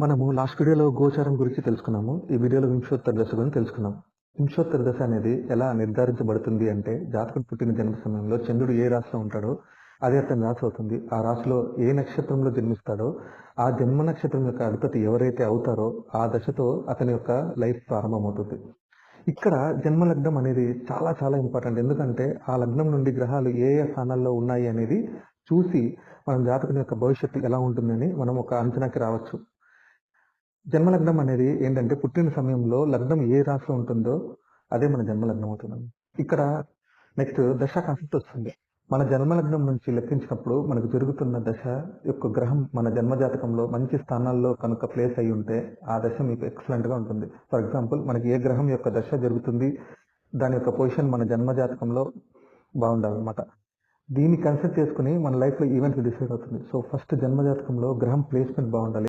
మనము లాస్ట్ వీడియోలో గోచారం గురించి తెలుసుకున్నాము. ఈ వీడియోలో వింశోత్తర దశ గురించి తెలుసుకున్నాం. వింశోత్తర దశ అనేది ఎలా నిర్ధారించబడుతుంది అంటే, జాతకుడు పుట్టిన జన్మ సమయంలో చంద్రుడు ఏ రాశిలో ఉంటాడో అదే అతని రాశి అవుతుంది. ఆ రాశిలో ఏ నక్షత్రంలో జన్మిస్తాడో ఆ జన్మ నక్షత్రం యొక్క అధిపతి ఎవరైతే అవుతారో ఆ దశతో అతని యొక్క లైఫ్ ప్రారంభమవుతుంది. ఇక్కడ జన్మ లగ్నం అనేది చాలా చాలా ఇంపార్టెంట్. ఎందుకంటే ఆ లగ్నం నుండి గ్రహాలు ఏ ఏ స్థానాల్లో ఉన్నాయి అనేది చూసి మనం జాతకుని యొక్క భవిష్యత్తు ఎలా ఉంటుందని మనం ఒక అంచనాకి రావచ్చు. జన్మ లగ్నం అనేది ఏంటంటే, పుట్టిన సమయంలో లగ్నం ఏ రాశిలో ఉంటుందో అదే మన జన్మ లగ్నం అవుతుంది. ఇక్కడ నెక్స్ట్ దశ కాన్సెప్ట్ వస్తుంది. మన జన్మ లగ్నం నుంచి లెక్కించినప్పుడు మనకు జరుగుతున్న దశ యొక్క గ్రహం మన జన్మ జాతకంలో మంచి స్థానాల్లో కనుక ప్లేస్ అయి ఉంటే ఆ దశ మీకు ఎక్సలెంట్ గా ఉంటుంది. ఫర్ ఎగ్జాంపుల్, మనకి ఏ గ్రహం యొక్క దశ జరుగుతుంది, దాని యొక్క పొజిషన్ మన జన్మ జాతకంలో బాగుండాలన్నమాట. దీన్ని కన్సిడర్ చేసుకుని మన లైఫ్ లో ఈవెంట్స్ డిసైడ్ అవుతుంది. సో ఫస్ట్ జన్మ జాతకంలో గ్రహం ప్లేస్మెంట్ బాగుండాలి.